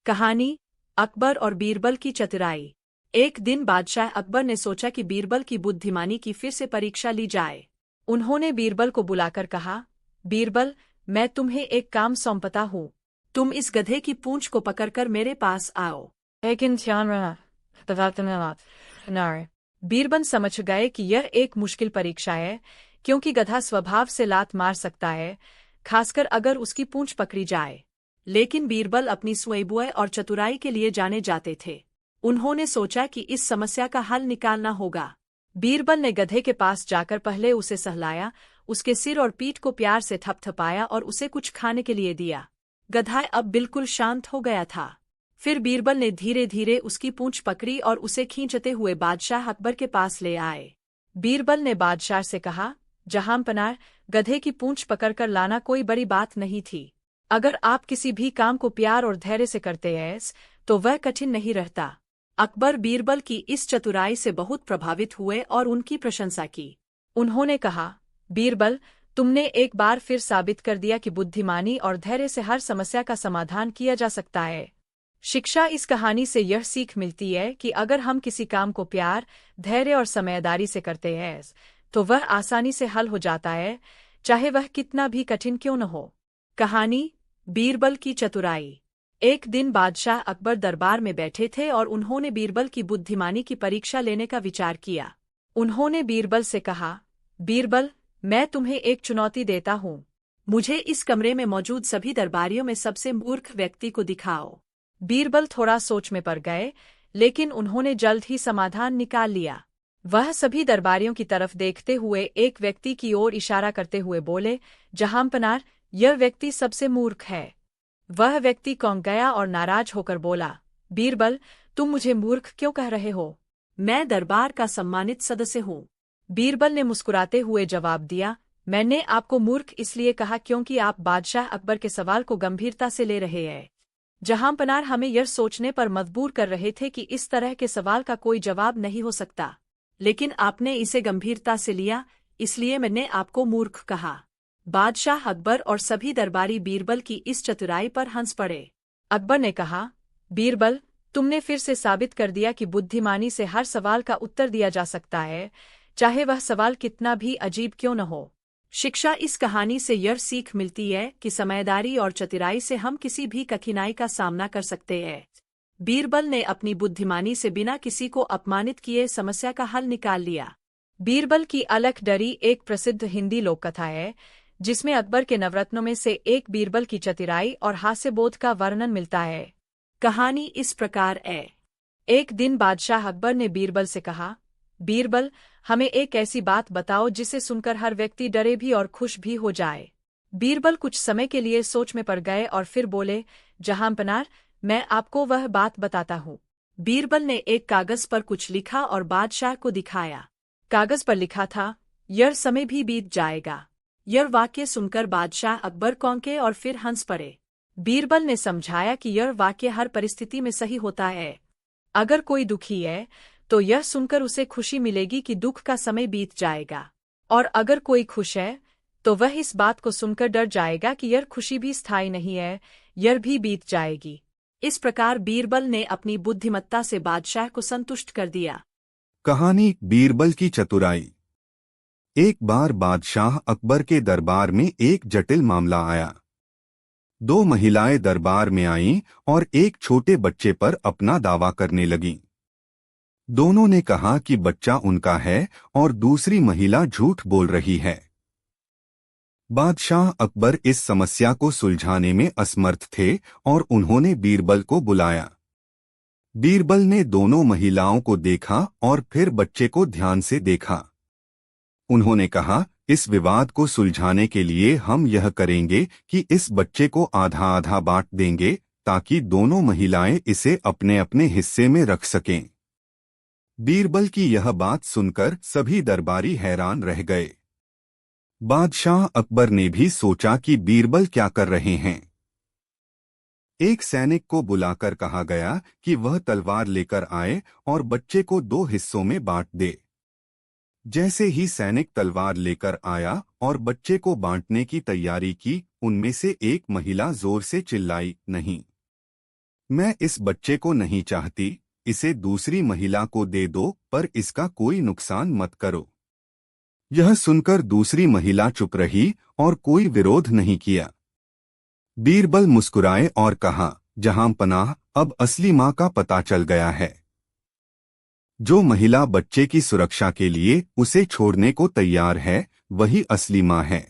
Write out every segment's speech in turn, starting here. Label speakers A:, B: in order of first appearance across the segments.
A: कहानी अकबर और बीरबल की चतुराई। एक दिन बादशाह अकबर ने सोचा कि बीरबल की बुद्धिमानी की फिर से परीक्षा ली जाए। उन्होंने बीरबल को बुलाकर कहा, बीरबल, मैं तुम्हें एक काम सौंपता हूँ। तुम इस गधे की पूंछ को पकड़कर मेरे पास आओ।
B: लेकिन ध्यान रहा, नारे।
A: बीरबल समझ गए कि यह एक मुश्किल परीक्षा है, क्योंकि गधा स्वभाव से लात मार सकता है, खासकर अगर उसकी पूंछ पकड़ी जाए। लेकिन बीरबल अपनी सुएबुए और चतुराई के लिए जाने जाते थे। उन्होंने सोचा कि इस समस्या का हल निकालना होगा। बीरबल ने गधे के पास जाकर पहले उसे सहलाया, उसके सिर और पीठ को प्यार से थपथपाया और उसे कुछ खाने के लिए दिया। गधा अब बिल्कुल शांत हो गया था। फिर बीरबल ने धीरे धीरे उसकी पूंछ पकड़ी और उसे खींचते हुए बादशाह अकबर के पास ले आए। बीरबल ने बादशाह से कहा, जहांपनाह, गधे की पूंछ पकड़कर लाना कोई बड़ी बात नहीं थी। अगर आप किसी भी काम को प्यार और धैर्य से करते हैं तो वह कठिन नहीं रहता। अकबर बीरबल की इस चतुराई से बहुत प्रभावित हुए और उनकी प्रशंसा की। उन्होंने कहा, बीरबल, तुमने एक बार फिर साबित कर दिया कि बुद्धिमानी और धैर्य से हर समस्या का समाधान किया जा सकता है। शिक्षा इस कहानी से यह सीख मिलती है कि अगर हम किसी काम को प्यार, धैर्य और समझदारी से करते हैं तो वह आसानी से हल हो जाता है, चाहे वह कितना भी कठिन क्यों न हो। कहानी बीरबल की चतुराई। एक दिन बादशाह अकबर दरबार में बैठे थे और उन्होंने बीरबल की बुद्धिमानी की परीक्षा लेने का विचार किया। उन्होंने बीरबल से कहा, बीरबल, मैं तुम्हें एक चुनौती देता हूँ। मुझे इस कमरे में मौजूद सभी दरबारियों में सबसे मूर्ख व्यक्ति को दिखाओ। बीरबल थोड़ा सोच में पड़ गए, लेकिन उन्होंने जल्द ही समाधान निकाल लिया। वह सभी दरबारियों की तरफ देखते हुए एक व्यक्ति की ओर इशारा करते हुए बोले, जहांपनाह, यह व्यक्ति सबसे मूर्ख है। वह व्यक्ति कौंक गया और नाराज होकर बोला, बीरबल, तुम मुझे मूर्ख क्यों कह रहे हो? मैं दरबार का सम्मानित सदस्य हूँ। बीरबल ने मुस्कुराते हुए जवाब दिया, मैंने आपको मूर्ख इसलिए कहा क्योंकि आप बादशाह अकबर के सवाल को गंभीरता से ले रहे हैं। जहांपनाह हमें यह सोचने पर मजबूर कर रहे थे कि इस तरह के सवाल का कोई जवाब नहीं हो सकता, लेकिन आपने इसे गंभीरता से लिया, इसलिए मैंने आपको मूर्ख कहा। बादशाह अकबर और सभी दरबारी बीरबल की इस चतुराई पर हंस पड़े। अकबर ने कहा, बीरबल, तुमने फिर से साबित कर दिया कि बुद्धिमानी से हर सवाल का उत्तर दिया जा सकता है, चाहे वह सवाल कितना भी अजीब क्यों न हो। शिक्षा इस कहानी से यह सीख मिलती है कि समझदारी और चतुराई से हम किसी भी कठिनाई का सामना कर सकते हैं। बीरबल ने अपनी बुद्धिमानी से बिना किसी को अपमानित किए समस्या का हल निकाल लिया। बीरबल की अलख डरी एक प्रसिद्ध हिंदी लोककथा है, जिसमें अकबर के नवरत्नों में से एक बीरबल की चतुराई और हास्यबोध का वर्णन मिलता है। कहानी इस प्रकार है। एक दिन बादशाह अकबर ने बीरबल से कहा, बीरबल, हमें एक ऐसी बात बताओ जिसे सुनकर हर व्यक्ति डरे भी और खुश भी हो जाए। बीरबल कुछ समय के लिए सोच में पड़ गए और फिर बोले, जहांपनाह, मैं आपको वह बात बताता हूँ। बीरबल ने एक कागज पर कुछ लिखा और बादशाह को दिखाया। कागज पर लिखा था, यह समय भी बीत जाएगा। यह वाक्य सुनकर बादशाह अकबर कौंके और फिर हंस पड़े। बीरबल ने समझाया कि यह वाक्य हर परिस्थिति में सही होता है। अगर कोई दुखी है तो यह सुनकर उसे खुशी मिलेगी कि दुख का समय बीत जाएगा, और अगर कोई खुश है तो वह इस बात को सुनकर डर जाएगा कि यह खुशी भी स्थायी नहीं है, यह भी बीत जाएगी। इस प्रकार बीरबल ने अपनी बुद्धिमत्ता से बादशाह को संतुष्ट कर दिया।
C: कहानी बीरबल की चतुराई। एक बार बादशाह अकबर के दरबार में एक जटिल मामला आया। दो महिलाएं दरबार में आईं और एक छोटे बच्चे पर अपना दावा करने लगीं। दोनों ने कहा कि बच्चा उनका है और दूसरी महिला झूठ बोल रही है। बादशाह अकबर इस समस्या को सुलझाने में असमर्थ थे और उन्होंने बीरबल को बुलाया। बीरबल ने दोनों महिलाओं को देखा और फिर बच्चे को ध्यान से देखा। उन्होंने कहा, इस विवाद को सुलझाने के लिए हम यह करेंगे कि इस बच्चे को आधा आधा बांट देंगे, ताकि दोनों महिलाएं इसे अपने अपने हिस्से में रख सकें। बीरबल की यह बात सुनकर सभी दरबारी हैरान रह गए। बादशाह अकबर ने भी सोचा कि बीरबल क्या कर रहे हैं। एक सैनिक को बुलाकर कहा गया कि वह तलवार लेकर आए और बच्चे को दो हिस्सों में बांट दे। जैसे ही सैनिक तलवार लेकर आया और बच्चे को बांटने की तैयारी की, उनमें से एक महिला जोर से चिल्लाई, नहीं। मैं इस बच्चे को नहीं चाहती, इसे दूसरी महिला को दे दो, पर इसका कोई नुकसान मत करो। यह सुनकर दूसरी महिला चुप रही और कोई विरोध नहीं किया। बीरबल मुस्कुराए और कहा, जहां पनाह, अब असली मां का पता चल गया है। जो महिला बच्चे की सुरक्षा के लिए उसे छोड़ने को तैयार है, वही असली मां है।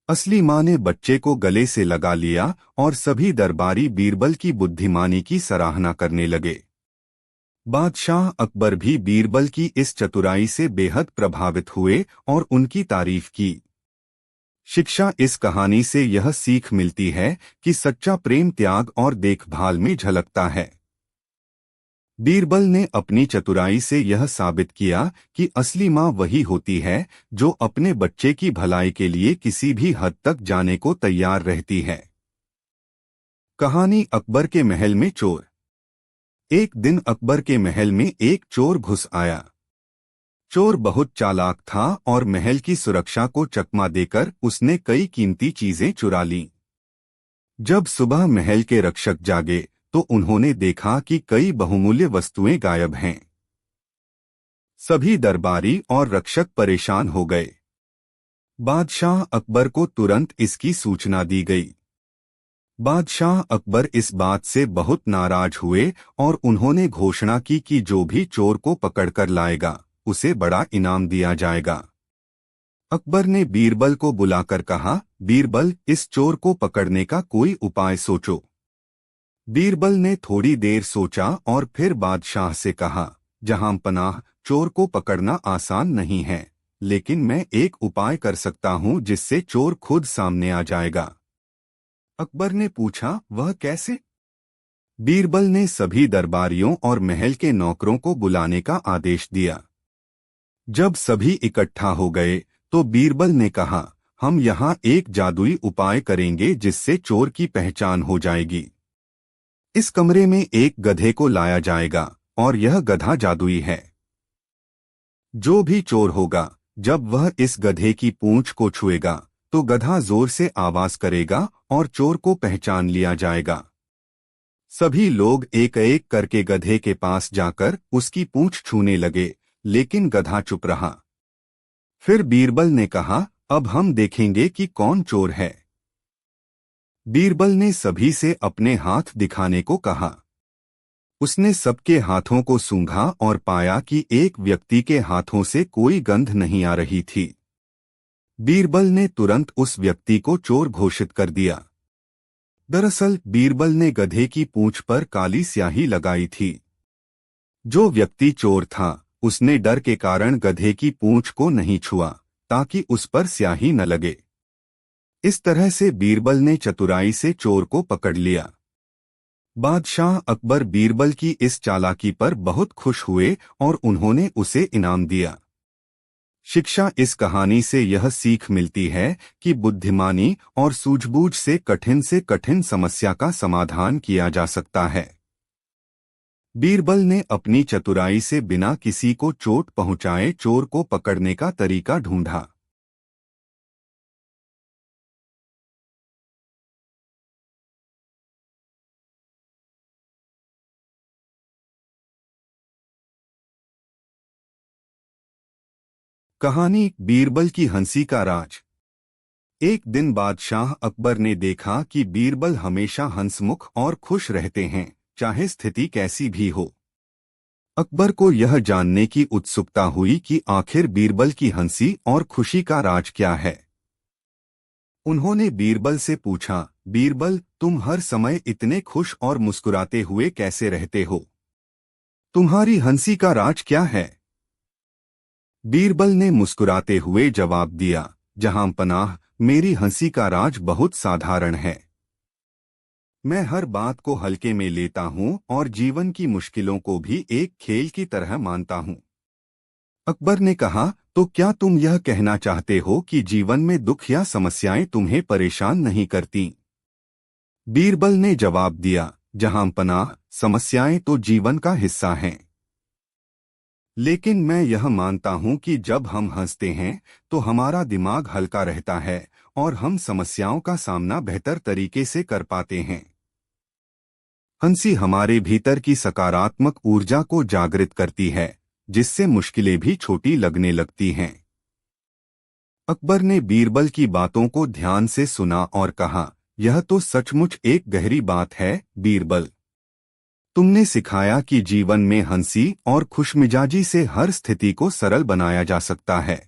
C: असली मां ने बच्चे को गले से लगा लिया और सभी दरबारी बीरबल की बुद्धिमानी की सराहना करने लगे। बादशाह अकबर भी बीरबल की इस चतुराई से बेहद प्रभावित हुए और उनकी तारीफ की। शिक्षा इस कहानी से यह सीख मिलती है कि सच्चा प्रेम त्याग और देखभाल में झलकता है। बीरबल ने अपनी चतुराई से यह साबित किया कि असली मां वही होती है जो अपने बच्चे की भलाई के लिए किसी भी हद तक जाने को तैयार रहती है। कहानी अकबर के महल में चोर। एक दिन अकबर के महल में एक चोर घुस आया। चोर बहुत चालाक था और महल की सुरक्षा को चकमा देकर उसने कई कीमती चीजें चुरा लीं। जब सुबह महल के रक्षक जागे तो उन्होंने देखा कि कई बहुमूल्य वस्तुएं गायब हैं। सभी दरबारी और रक्षक परेशान हो गए। बादशाह अकबर को तुरंत इसकी सूचना दी गई। बादशाह अकबर इस बात से बहुत नाराज हुए और उन्होंने घोषणा की कि जो भी चोर को पकड़कर लाएगा उसे बड़ा इनाम दिया जाएगा। अकबर ने बीरबल को बुलाकर कहा, बीरबल, इस चोर को पकड़ने का कोई उपाय सोचो। बीरबल ने थोड़ी देर सोचा और फिर बादशाह से कहा, जहां पनाह, चोर को पकड़ना आसान नहीं है, लेकिन मैं एक उपाय कर सकता हूं जिससे चोर खुद सामने आ जाएगा। अकबर ने पूछा, वह कैसे? बीरबल ने सभी दरबारियों और महल के नौकरों को बुलाने का आदेश दिया। जब सभी इकट्ठा हो गए तो बीरबल ने कहा, हम यहाँ एक जादुई उपाय करेंगे जिससे चोर की पहचान हो जाएगी। इस कमरे में एक गधे को लाया जाएगा और यह गधा जादुई है। जो भी चोर होगा, जब वह इस गधे की पूंछ को छुएगा तो गधा जोर से आवाज करेगा और चोर को पहचान लिया जाएगा। सभी लोग एक एक करके गधे के पास जाकर उसकी पूंछ छूने लगे, लेकिन गधा चुप रहा। फिर बीरबल ने कहा, अब हम देखेंगे कि कौन चोर है। बीरबल ने सभी से अपने हाथ दिखाने को कहा। उसने सबके हाथों को सूंघा और पाया कि एक व्यक्ति के हाथों से कोई गंध नहीं आ रही थी। बीरबल ने तुरंत उस व्यक्ति को चोर घोषित कर दिया। दरअसल बीरबल ने गधे की पूंछ पर काली स्याही लगाई थी। जो व्यक्ति चोर था उसने डर के कारण गधे की पूंछ को नहीं छुआ ताकि उस पर स्याही न लगे। इस तरह से बीरबल ने चतुराई से चोर को पकड़ लिया। बादशाह अकबर बीरबल की इस चालाकी पर बहुत खुश हुए और उन्होंने उसे इनाम दिया। शिक्षा इस कहानी से यह सीख मिलती है कि बुद्धिमानी और सूझबूझ से कठिन समस्या का समाधान किया जा सकता है। बीरबल ने अपनी चतुराई से बिना किसी को चोट पहुंचाए चोर को पकड़ने का तरीका ढूंढा। कहानी बीरबल की हंसी का राज। एक दिन बादशाह अकबर ने देखा कि बीरबल हमेशा हंसमुख और खुश रहते हैं, चाहे स्थिति कैसी भी हो। अकबर को यह जानने की उत्सुकता हुई कि आखिर बीरबल की हंसी और खुशी का राज क्या है। उन्होंने बीरबल से पूछा, बीरबल, तुम हर समय इतने खुश और मुस्कुराते हुए कैसे रहते हो? तुम्हारी हंसी का राज क्या है? बीरबल ने मुस्कुराते हुए जवाब दिया, जहां पनाह, मेरी हंसी का राज बहुत साधारण है। मैं हर बात को हल्के में लेता हूं और जीवन की मुश्किलों को भी एक खेल की तरह मानता हूं। अकबर ने कहा, तो क्या तुम यह कहना चाहते हो कि जीवन में दुख या समस्याएं तुम्हें परेशान नहीं करती? बीरबल ने जवाब दिया, जहां पनाह, समस्याएं तो जीवन का हिस्सा हैं। लेकिन मैं यह मानता हूं कि जब हम हंसते हैं तो हमारा दिमाग हल्का रहता है और हम समस्याओं का सामना बेहतर तरीके से कर पाते हैं। हंसी हमारे भीतर की सकारात्मक ऊर्जा को जागृत करती है, जिससे मुश्किलें भी छोटी लगने लगती हैं। अकबर ने बीरबल की बातों को ध्यान से सुना और कहा, यह तो सचमुच एक गहरी बात है बीरबल। तुमने सिखाया कि जीवन में हंसी और खुशमिजाजी से हर स्थिति को सरल बनाया जा सकता है।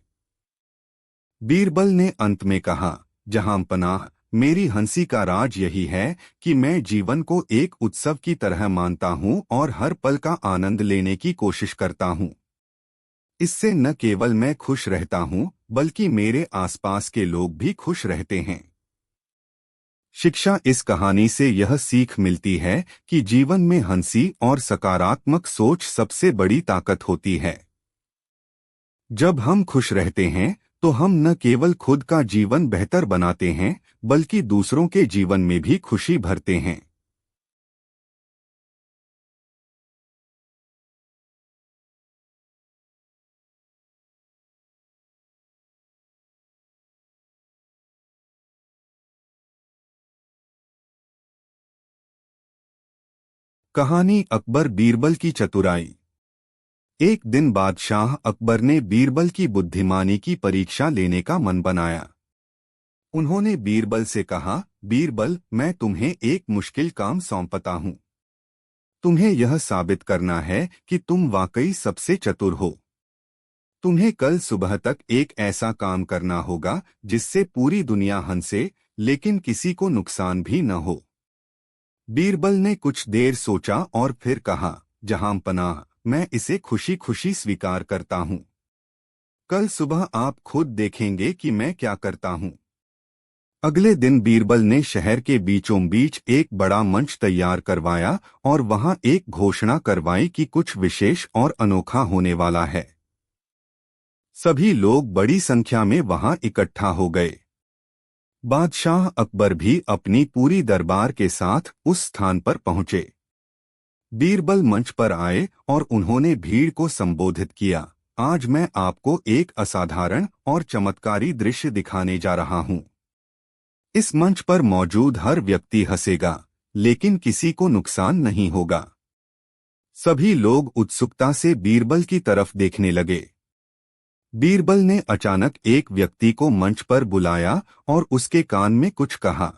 C: बीरबल ने अंत में कहा, जहांपनाह, मेरी हंसी का राज यही है कि मैं जीवन को एक उत्सव की तरह मानता हूँ और हर पल का आनंद लेने की कोशिश करता हूँ। इससे न केवल मैं खुश रहता हूँ, बल्कि मेरे आसपास के लोग भी खुश रहते हैं। शिक्षा इस कहानी से यह सीख मिलती है कि जीवन में हंसी और सकारात्मक सोच सबसे बड़ी ताकत होती है। जब हम खुश रहते हैं तो हम न केवल खुद का जीवन बेहतर बनाते हैं, बल्कि दूसरों के जीवन में भी खुशी भरते हैं। कहानी अकबर बीरबल की चतुराई। एक दिन बादशाह अकबर ने बीरबल की बुद्धिमानी की परीक्षा लेने का मन बनाया। उन्होंने बीरबल से कहा, बीरबल, मैं तुम्हें एक मुश्किल काम सौंपता हूँ। तुम्हें यह साबित करना है कि तुम वाकई सबसे चतुर हो। तुम्हें कल सुबह तक एक ऐसा काम करना होगा जिससे पूरी दुनिया हंसे, लेकिन किसी को नुकसान भी न हो। बीरबल ने कुछ देर सोचा और फिर कहा, जहांपनाह, मैं इसे खुशी खुशी स्वीकार करता हूँ। कल सुबह आप खुद देखेंगे कि मैं क्या करता हूँ। अगले दिन बीरबल ने शहर के बीचों बीच एक बड़ा मंच तैयार करवाया और वहां एक घोषणा करवाई कि कुछ विशेष और अनोखा होने वाला है। सभी लोग बड़ी संख्या में वहां इकट्ठा हो गए। बादशाह अकबर भी अपनी पूरी दरबार के साथ उस स्थान पर पहुंचे। बीरबल मंच पर आए और उन्होंने भीड़ को संबोधित किया, आज मैं आपको एक असाधारण और चमत्कारी दृश्य दिखाने जा रहा हूं। इस मंच पर मौजूद हर व्यक्ति हंसेगा, लेकिन किसी को नुकसान नहीं होगा। सभी लोग उत्सुकता से बीरबल की तरफ देखने लगे। बीरबल ने अचानक एक व्यक्ति को मंच पर बुलाया और उसके कान में कुछ कहा।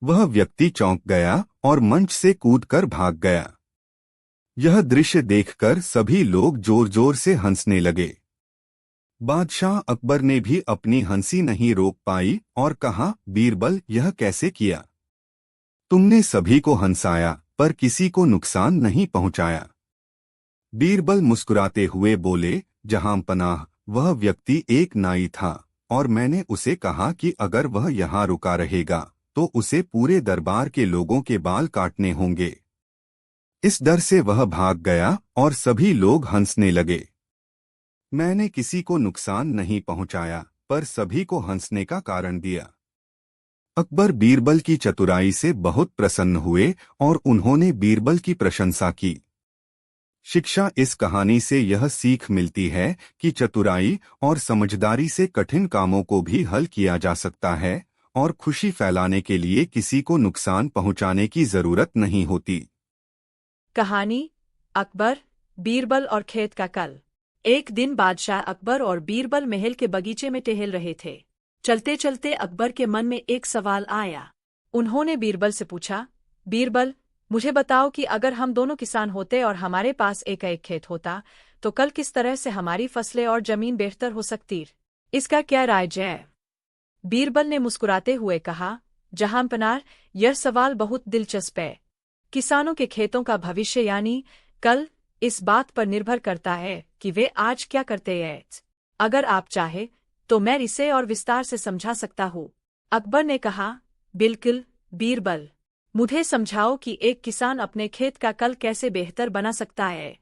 C: वह व्यक्ति चौंक गया और मंच से कूदकर भाग गया। यह दृश्य देखकर सभी लोग जोर जोर से हंसने लगे। बादशाह अकबर ने भी अपनी हंसी नहीं रोक पाई और कहा, बीरबल, यह कैसे किया? तुमने सभी को हंसाया पर किसी को नुकसान नहीं पहुंचाया। बीरबल मुस्कुराते हुए बोले, जहांपनाह, वह व्यक्ति एक नाई था और मैंने उसे कहा कि अगर वह यहाँ रुका रहेगा तो उसे पूरे दरबार के लोगों के बाल काटने होंगे। इस डर से वह भाग गया और सभी लोग हंसने लगे। मैंने किसी को नुकसान नहीं पहुंचाया, पर सभी को हंसने का कारण दिया। अकबर बीरबल की चतुराई से बहुत प्रसन्न हुए और उन्होंने बीरबल की प्रशंसा की। शिक्षा इस कहानी से यह सीख मिलती है कि चतुराई और समझदारी से कठिन कामों को भी हल किया जा सकता है और खुशी फैलाने के लिए किसी को नुकसान पहुंचाने की जरूरत नहीं होती।
A: कहानी अकबर, बीरबल और खेत का कल। एक दिन बादशाह अकबर और बीरबल महल के बगीचे में टहल रहे थे। चलते चलते अकबर के मन में एक सवाल आया। उन्होंने बीरबल से पूछा, बीरबल, मुझे बताओ कि अगर हम दोनों किसान होते और हमारे पास एक एक खेत होता तो कल किस तरह से हमारी फसलें और जमीन बेहतर हो सकती? इसका क्या राय है? बीरबल ने मुस्कुराते हुए कहा, जहांपनाह, यह सवाल बहुत दिलचस्प है। किसानों के खेतों का भविष्य यानी कल इस बात पर निर्भर करता है कि वे आज क्या करते हैं। अगर आप चाहे तो मैं इसे और विस्तार से समझा सकता हूँ। अकबर ने कहा, बिल्कुल बीरबल, मुझे समझाओ कि एक किसान अपने खेत का कल कैसे बेहतर बना सकता है।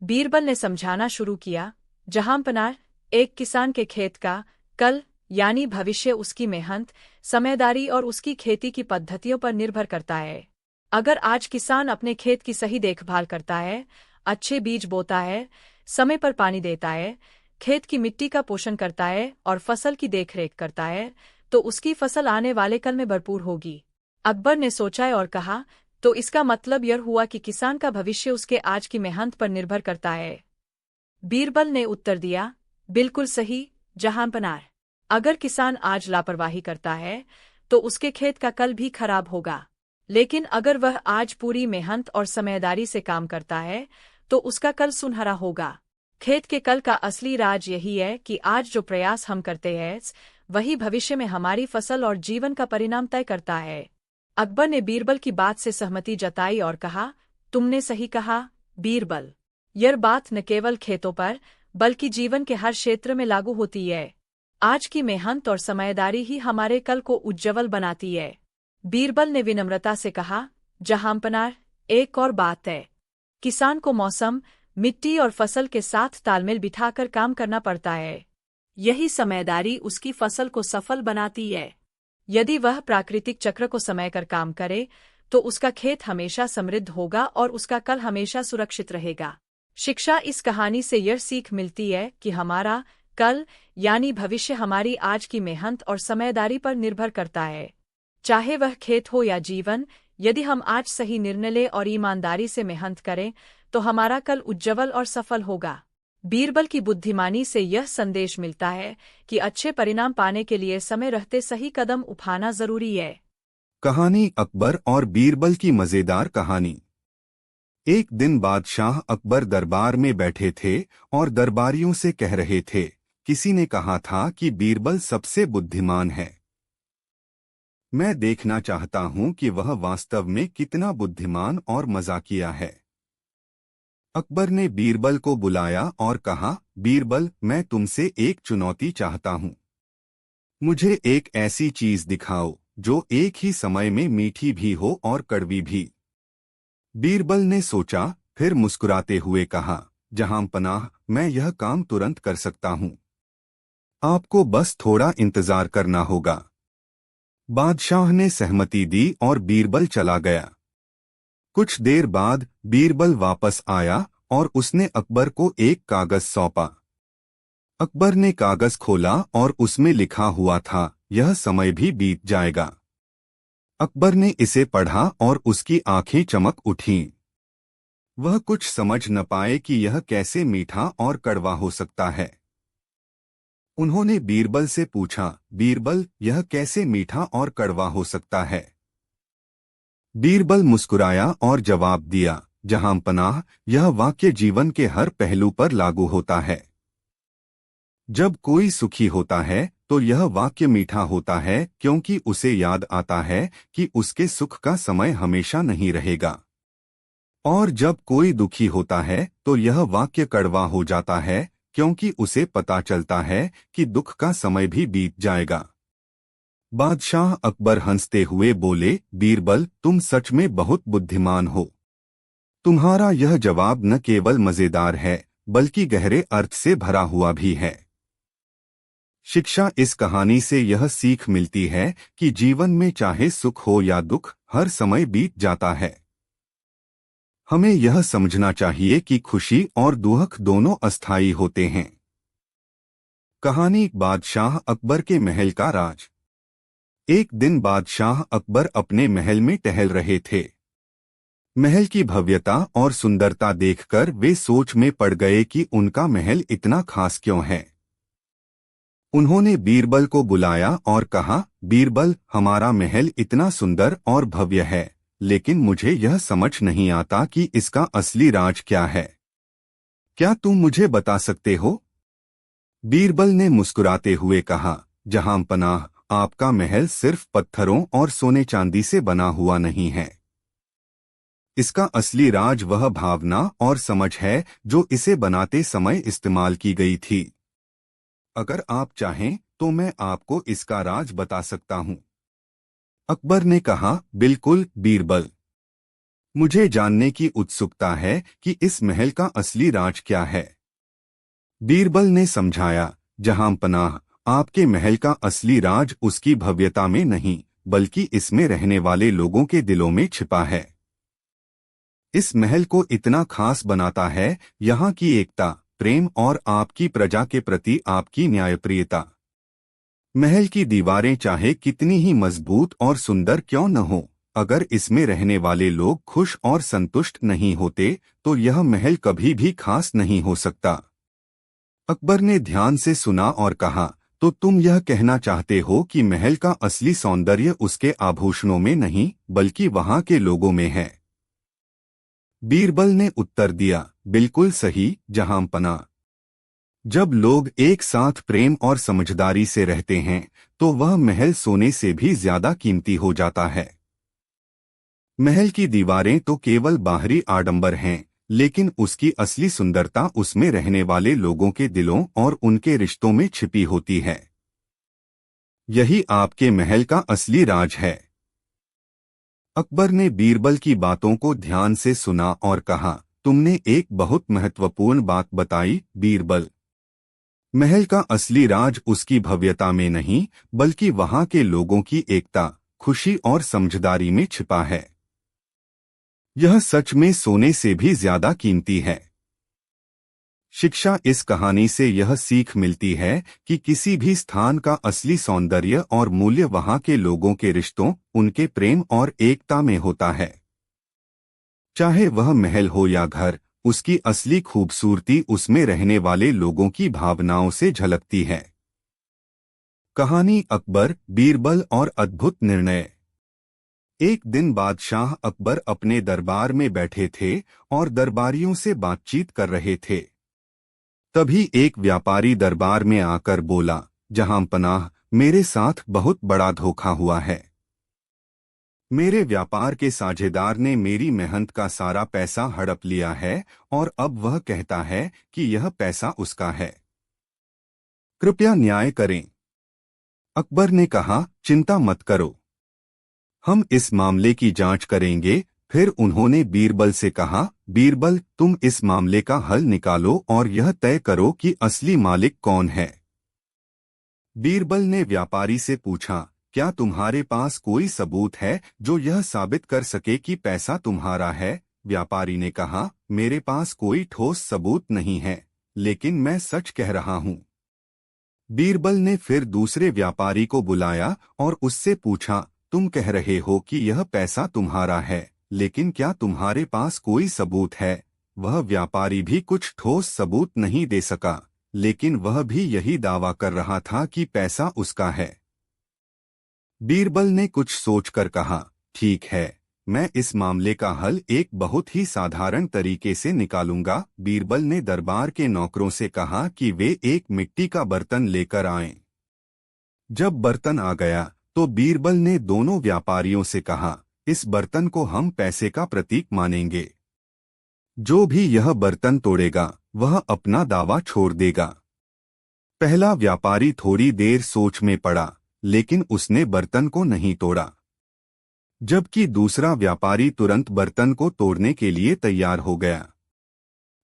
A: बीरबल ने समझाना शुरू किया, जहांपनाह, एक किसान के खेत का कल यानी भविष्य उसकी मेहनत, समझदारी और उसकी खेती की पद्धतियों पर निर्भर करता है। अगर आज किसान अपने खेत की सही देखभाल करता है, अच्छे बीज बोता है, समय पर पानी देता है, खेत की मिट्टी का पोषण करता है और फसल की देखरेख करता है, तो उसकी फसल आने वाले कल में भरपूर होगी। अकबर ने सोचा और कहा, तो इसका मतलब यह हुआ कि किसान का भविष्य उसके आज की मेहनत पर निर्भर करता है। बीरबल ने उत्तर दिया, बिल्कुल सही, जहांपनार। अगर किसान आज लापरवाही करता है तो उसके खेत का कल भी खराब होगा, लेकिन अगर वह आज पूरी मेहनत और समझदारी से काम करता है तो उसका कल सुनहरा होगा। खेत के कल का असली राज यही है कि आज जो प्रयास हम करते हैं वही भविष्य में हमारी फसल और जीवन का परिणाम तय करता है। अकबर ने बीरबल की बात से सहमति जताई और कहा, तुमने सही कहा, बीरबल। यह बात न केवल खेतों पर बल्कि जीवन के हर क्षेत्र में लागू होती है। आज की मेहनत और समझदारी ही हमारे कल को उज्ज्वल बनाती है। बीरबल ने विनम्रता से कहा, जहांपनार, एक और बात है। किसान को मौसम, मिट्टी और फसल के साथ तालमेल बिठाकर काम करना पड़ता है। यही समझदारी उसकी फसल को सफल बनाती है। यदि वह प्राकृतिक चक्र को समय कर काम करे तो उसका खेत हमेशा समृद्ध होगा और उसका कल हमेशा सुरक्षित रहेगा। शिक्षा इस कहानी से यह सीख मिलती है कि हमारा कल यानी भविष्य हमारी आज की मेहनत और समझदारी पर निर्भर करता है। चाहे वह खेत हो या जीवन, यदि हम आज सही निर्णय लें और ईमानदारी से मेहनत करें तो हमारा कल उज्ज्वल और सफल होगा। बीरबल की बुद्धिमानी से यह संदेश मिलता है कि अच्छे परिणाम पाने के लिए समय रहते सही कदम उठाना जरूरी है।
C: कहानी अकबर और बीरबल की मजेदार कहानी। एक दिन बादशाह अकबर दरबार में बैठे थे और दरबारियों से कह रहे थे, किसी ने कहा था कि बीरबल सबसे बुद्धिमान है। मैं देखना चाहता हूं कि वह वास्तव में कितना बुद्धिमान और मजाकिया है। अकबर ने बीरबल को बुलाया और कहा, बीरबल, मैं तुमसे एक चुनौती चाहता हूं। मुझे एक ऐसी चीज दिखाओ जो एक ही समय में मीठी भी हो और कड़वी भी। बीरबल ने सोचा, फिर मुस्कुराते हुए कहा, जहांपनाह, मैं यह काम तुरंत कर सकता हूं। आपको बस थोड़ा इंतजार करना होगा। बादशाह ने सहमति दी और बीरबल चला गया। कुछ देर बाद बीरबल वापस आया और उसने अकबर को एक कागज सौंपा। अकबर ने कागज खोला और उसमें लिखा हुआ था, यह समय भी बीत जाएगा। अकबर ने इसे पढ़ा और उसकी आंखें चमक उठीं। वह कुछ समझ न पाए कि यह कैसे मीठा और कड़वा हो सकता है। उन्होंने बीरबल से पूछा, बीरबल, यह कैसे मीठा और कड़वा हो सकता है? बीरबल मुस्कुराया और जवाब दिया, जहांपनाह, यह वाक्य जीवन के हर पहलू पर लागू होता है। जब कोई सुखी होता है तो यह वाक्य मीठा होता है क्योंकि उसे याद आता है कि उसके सुख का समय हमेशा नहीं रहेगा। और जब कोई दुखी होता है तो यह वाक्य कड़वा हो जाता है क्योंकि उसे पता चलता है कि दुख का समय भी बीत जाएगा। बादशाह अकबर हंसते हुए बोले, बीरबल, तुम सच में बहुत बुद्धिमान हो। तुम्हारा यह जवाब न केवल मजेदार है बल्कि गहरे अर्थ से भरा हुआ भी है। शिक्षा इस कहानी से यह सीख मिलती है कि जीवन में चाहे सुख हो या दुख, हर समय बीत जाता है। हमें यह समझना चाहिए कि खुशी और दुख दोनों अस्थायी होते हैं। कहानी बादशाह अकबर के महल का राज। एक दिन बादशाह अकबर अपने महल में टहल रहे थे। महल की भव्यता और सुंदरता देखकर वे सोच में पड़ गए कि उनका महल इतना खास क्यों है। उन्होंने बीरबल को बुलाया और कहा, बीरबल, हमारा महल इतना सुंदर और भव्य है, लेकिन मुझे यह समझ नहीं आता कि इसका असली राज क्या है। क्या तुम मुझे बता सकते हो? बीरबल ने मुस्कुराते हुए कहा, जहांपनाह, आपका महल सिर्फ पत्थरों और सोने चांदी से बना हुआ नहीं है। इसका असली राज वह भावना और समझ है जो इसे बनाते समय इस्तेमाल की गई थी। अगर आप चाहें तो मैं आपको इसका राज बता सकता हूं। अकबर ने कहा, बिल्कुल बीरबल। मुझे जानने की उत्सुकता है कि इस महल का असली राज क्या है। बीरबल ने समझाया, जहांपनाह, आपके महल का असली राज उसकी भव्यता में नहीं बल्कि इसमें रहने वाले लोगों के दिलों में छिपा है। इस महल को इतना खास बनाता है यहाँ की एकता, प्रेम और आपकी प्रजा के प्रति आपकी न्यायप्रियता। महल की दीवारें चाहे कितनी ही मजबूत और सुंदर क्यों न हो, अगर इसमें रहने वाले लोग खुश और संतुष्ट नहीं होते तो यह महल कभी भी खास नहीं हो सकता। अकबर ने ध्यान से सुना और कहा, तो तुम यह कहना चाहते हो कि महल का असली सौंदर्य उसके आभूषणों में नहीं बल्कि वहां के लोगों में है। बीरबल ने उत्तर दिया, बिल्कुल सही जहांपना। जब लोग एक साथ प्रेम और समझदारी से रहते हैं तो वह महल सोने से भी ज्यादा कीमती हो जाता है। महल की दीवारें तो केवल बाहरी आडंबर हैं, लेकिन उसकी असली सुंदरता उसमें रहने वाले लोगों के दिलों और उनके रिश्तों में छिपी होती है। यही आपके महल का असली राज है। अकबर ने बीरबल की बातों को ध्यान से सुना और कहा, तुमने एक बहुत महत्वपूर्ण बात बताई बीरबल। महल का असली राज उसकी भव्यता में नहीं बल्कि वहां के लोगों की एकता, खुशी और समझदारी में छिपा है। यह सच में सोने से भी ज्यादा कीमती है। शिक्षा, इस कहानी से यह सीख मिलती है कि किसी भी स्थान का असली सौंदर्य और मूल्य वहां के लोगों के रिश्तों, उनके प्रेम और एकता में होता है। चाहे वह महल हो या घर, उसकी असली खूबसूरती उसमें रहने वाले लोगों की भावनाओं से झलकती है। कहानी अकबर, बीरबल और अद्भुत निर्णय। एक दिन बादशाह अकबर अपने दरबार में बैठे थे और दरबारियों से बातचीत कर रहे थे। तभी एक व्यापारी दरबार में आकर बोला, जहांपनाह, मेरे साथ बहुत बड़ा धोखा हुआ है। मेरे व्यापार के साझेदार ने मेरी मेहनत का सारा पैसा हड़प लिया है और अब वह कहता है कि यह पैसा उसका है। कृपया न्याय करें। अकबर ने कहा, चिंता मत करो, हम इस मामले की जांच करेंगे। फिर उन्होंने बीरबल से कहा, बीरबल, तुम इस मामले का हल निकालो और यह तय करो कि असली मालिक कौन है। बीरबल ने व्यापारी से पूछा, क्या तुम्हारे पास कोई सबूत है जो यह साबित कर सके कि पैसा तुम्हारा है? व्यापारी ने कहा, मेरे पास कोई ठोस सबूत नहीं है, लेकिन मैं सच कह रहा हूं। बीरबल ने फिर दूसरे व्यापारी को बुलाया और उससे पूछा, तुम कह रहे हो कि यह पैसा तुम्हारा है, लेकिन क्या तुम्हारे पास कोई सबूत है? वह व्यापारी भी कुछ ठोस सबूत नहीं दे सका, लेकिन वह भी यही दावा कर रहा था कि पैसा उसका है। बीरबल ने कुछ सोचकर कहा, ठीक है, मैं इस मामले का हल एक बहुत ही साधारण तरीके से निकालूंगा। बीरबल ने दरबार के नौकरों से कहा कि वे एक मिट्टी का बर्तन लेकर आएं। जब बर्तन आ गया तो बीरबल ने दोनों व्यापारियों से कहा, इस बर्तन को हम पैसे का प्रतीक मानेंगे। जो भी यह बर्तन तोड़ेगा वह अपना दावा छोड़ देगा। पहला व्यापारी थोड़ी देर सोच में पड़ा, लेकिन उसने बर्तन को नहीं तोड़ा, जबकि दूसरा व्यापारी तुरंत बर्तन को तोड़ने के लिए तैयार हो गया।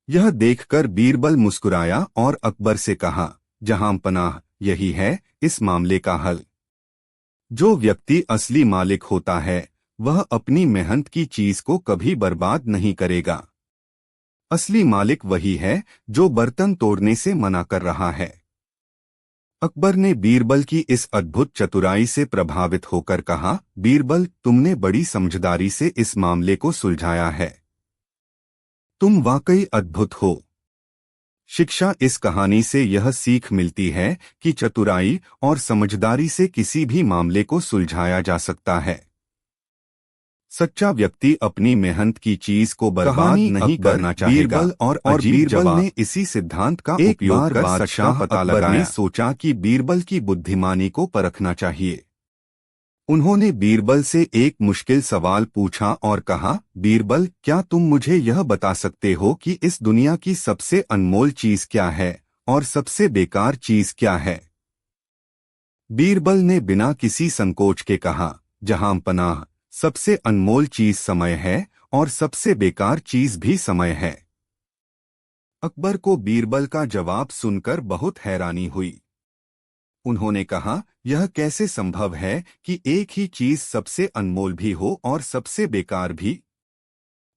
C: यह देखकर बीरबल मुस्कुराया और अकबर से कहा, जहांपनाह, यही है इस मामले का हल। जो व्यक्ति असली मालिक होता है वह अपनी मेहनत की चीज को कभी बर्बाद नहीं करेगा। असली मालिक वही है जो बर्तन तोड़ने से मना कर रहा है। अकबर ने बीरबल की इस अद्भुत चतुराई से प्रभावित होकर कहा, बीरबल, तुमने बड़ी समझदारी से इस मामले को सुलझाया है। तुम वाकई अद्भुत हो। शिक्षा, इस कहानी से यह सीख मिलती है कि चतुराई और समझदारी से किसी भी मामले को सुलझाया जा सकता है। सच्चा व्यक्ति अपनी मेहनत की चीज को बर्बाद नहीं करना चाहेगा। बीरबल और बीरबल ने इसी सिद्धांत का उपयोग कर सच्चा पता लगाया। सोचा कि बीरबल की बुद्धिमानी को परखना चाहिए। उन्होंने बीरबल से एक मुश्किल सवाल पूछा और कहा, बीरबल, क्या तुम मुझे यह बता सकते हो कि इस दुनिया की सबसे अनमोल चीज क्या है और सबसे बेकार चीज क्या है? बीरबल ने बिना किसी संकोच के कहा, जहांपनाह, सबसे अनमोल चीज समय है और सबसे बेकार चीज भी समय है। अकबर को बीरबल का जवाब सुनकर बहुत हैरानी हुई। उन्होंने कहा, यह कैसे संभव है कि एक ही चीज सबसे अनमोल भी हो और सबसे बेकार भी?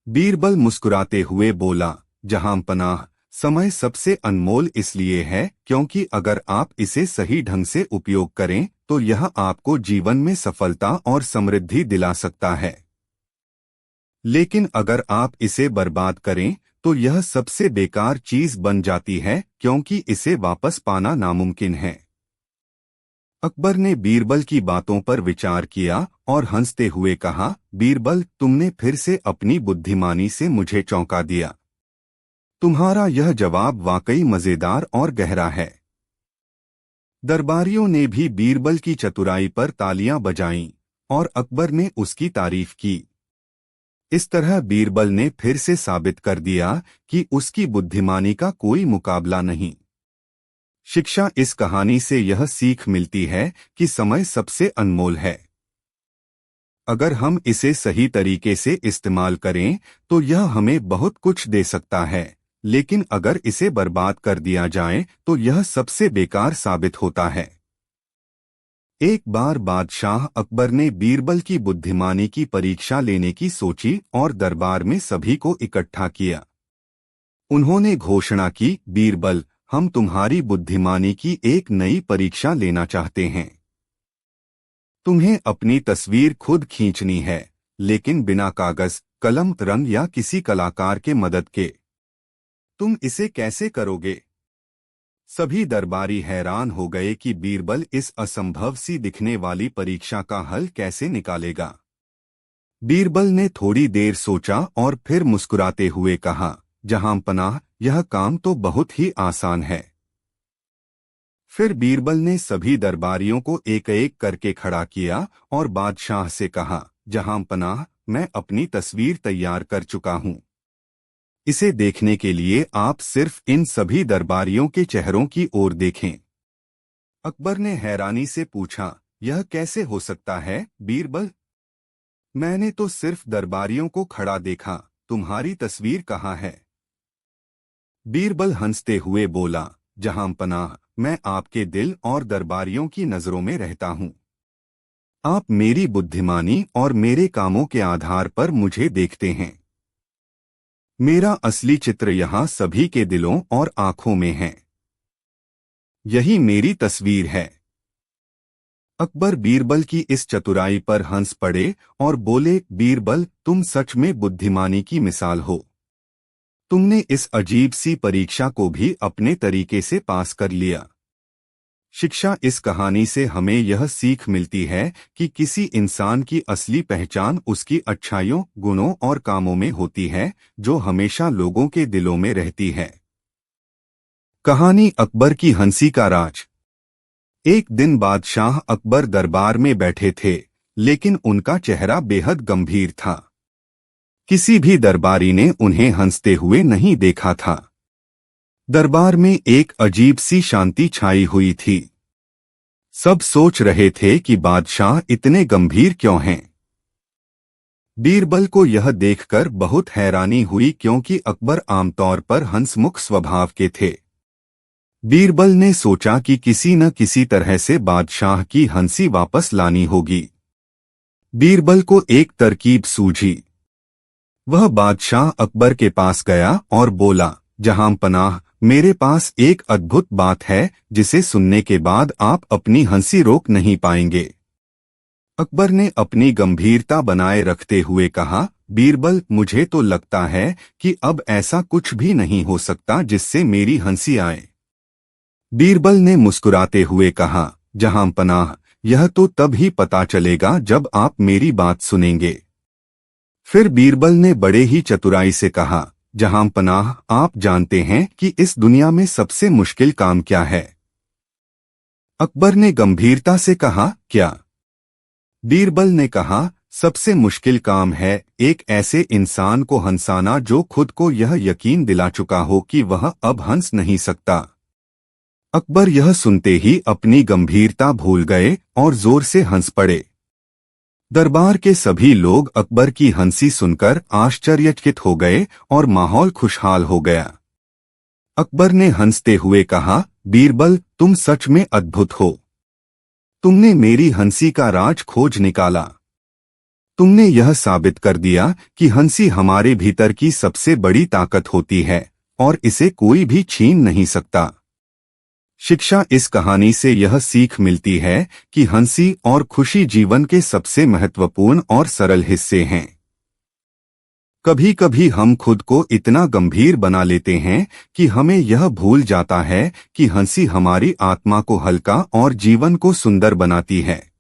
C: बीरबल मुस्कुराते हुए बोला, जहांपनाह, समय सबसे अनमोल इसलिए है क्योंकि अगर आप इसे सही ढंग से उपयोग करें तो यह आपको जीवन में सफलता और समृद्धि दिला सकता है। लेकिन अगर आप इसे बर्बाद करें तो यह सबसे बेकार चीज बन जाती है, क्योंकि इसे वापस पाना नामुमकिन है। अकबर ने बीरबल की बातों पर विचार किया और हंसते हुए कहा, बीरबल, तुमने फिर से अपनी बुद्धिमानी से मुझे चौंका दिया। तुम्हारा यह जवाब वाकई मजेदार और गहरा है। दरबारियों ने भी बीरबल की चतुराई पर तालियां बजाईं और अकबर ने उसकी तारीफ की। इस तरह बीरबल ने फिर से साबित कर दिया कि उसकी बुद्धिमानी का कोई मुकाबला नहीं। शिक्षा इस कहानी से यह सीख मिलती है कि समय सबसे अनमोल है। अगर हम इसे सही तरीके से इस्तेमाल करें तो यह हमें बहुत कुछ दे सकता है, लेकिन अगर इसे बर्बाद कर दिया जाए तो यह सबसे बेकार साबित होता है। एक बार बादशाह अकबर ने बीरबल की बुद्धिमानी की परीक्षा लेने की सोची और दरबार में सभी को इकट्ठा किया। उन्होंने घोषणा की, बीरबल, हम तुम्हारी बुद्धिमानी की एक नई परीक्षा लेना चाहते हैं। तुम्हें अपनी तस्वीर खुद खींचनी है, लेकिन बिना कागज, कलम, रंग या किसी कलाकार के मदद के। तुम इसे कैसे करोगे? सभी दरबारी हैरान हो गए कि बीरबल इस असंभव सी दिखने वाली परीक्षा का हल कैसे निकालेगा। बीरबल ने थोड़ी देर सोचा और फिर मुस्कुराते हुए कहा, जहांपनाह, यह काम तो बहुत ही आसान है। फिर बीरबल ने सभी दरबारियों को एक एक करके खड़ा किया और बादशाह से कहा, जहांपनाह, मैं अपनी तस्वीर तैयार कर चुका हूं। इसे देखने के लिए आप सिर्फ इन सभी दरबारियों के चेहरों की ओर देखें। अकबर ने हैरानी से पूछा, यह कैसे हो सकता है, बीरबल? मैंने तो सिर्फ दरबारियों को खड़ा देखा, तुम्हारी तस्वीर कहाँ है? बीरबल हंसते हुए बोला, जहांपनाह, मैं आपके दिल और दरबारियों की नजरों में रहता हूं। आप मेरी बुद्धिमानी और मेरे कामों के आधार पर मुझे देखते हैं। मेरा असली चित्र यहाँ सभी के दिलों और आंखों में है। यही मेरी तस्वीर है। अकबर बीरबल की इस चतुराई पर हंस पड़े और बोले, बीरबल, तुम सच में बुद्धिमानी की मिसाल हो। तुमने इस अजीब सी परीक्षा को भी अपने तरीके से पास कर लिया। शिक्षा इस कहानी से हमें यह सीख मिलती है कि किसी इंसान की असली पहचान उसकी अच्छाइयों, गुणों और कामों में होती है, जो हमेशा लोगों के दिलों में रहती है। कहानी अकबर की हंसी का राज। एक दिन बादशाह अकबर दरबार में बैठे थे, लेकिन उनका चेहरा बेहद गंभीर था। किसी भी दरबारी ने उन्हें हंसते हुए नहीं देखा था। दरबार में एक अजीब सी शांति छाई हुई थी। सब सोच रहे थे कि बादशाह इतने गंभीर क्यों हैं। बीरबल को यह देखकर बहुत हैरानी हुई, क्योंकि अकबर आमतौर पर हंसमुख स्वभाव के थे। बीरबल ने सोचा कि किसी न किसी तरह से बादशाह की हंसी वापस लानी होगी। बीरबल को एक तरकीब सूझी। वह बादशाह अकबर के पास गया और बोला, जहांपनाह, मेरे पास एक अद्भुत बात है जिसे सुनने के बाद आप अपनी हंसी रोक नहीं पाएंगे। अकबर ने अपनी गंभीरता बनाए रखते हुए कहा, बीरबल, मुझे तो लगता है कि अब ऐसा कुछ भी नहीं हो सकता जिससे मेरी हंसी आए। बीरबल ने मुस्कुराते हुए कहा, जहांपनाह, यह तो तब ही पता चलेगा जब आप मेरी बात सुनेंगे। फिर बीरबल ने बड़े ही चतुराई से कहा, जहांपनाह, आप जानते हैं कि इस दुनिया में सबसे मुश्किल काम क्या है? अकबर ने गंभीरता से कहा, क्या? बीरबल ने कहा, सबसे मुश्किल काम है एक ऐसे इंसान को हंसाना जो खुद को यह यकीन दिला चुका हो कि वह अब हंस नहीं सकता। अकबर यह सुनते ही अपनी गंभीरता भूल गए और जोर से हंस पड़े। दरबार के सभी लोग अकबर की हंसी सुनकर आश्चर्यचकित हो गए और माहौल खुशहाल हो गया। अकबर ने हंसते हुए कहा, बीरबल, तुम सच में अद्भुत हो। तुमने मेरी हंसी का राज खोज निकाला। तुमने यह साबित कर दिया कि हंसी हमारे भीतर की सबसे बड़ी ताकत होती है और इसे कोई भी छीन नहीं सकता। शिक्षा इस कहानी से यह सीख मिलती है कि हंसी और खुशी जीवन के सबसे महत्वपूर्ण और सरल हिस्से हैं। कभी कभी हम खुद को इतना गंभीर बना लेते हैं कि हमें यह भूल जाता है कि हंसी हमारी आत्मा को हल्का और जीवन को सुंदर बनाती है।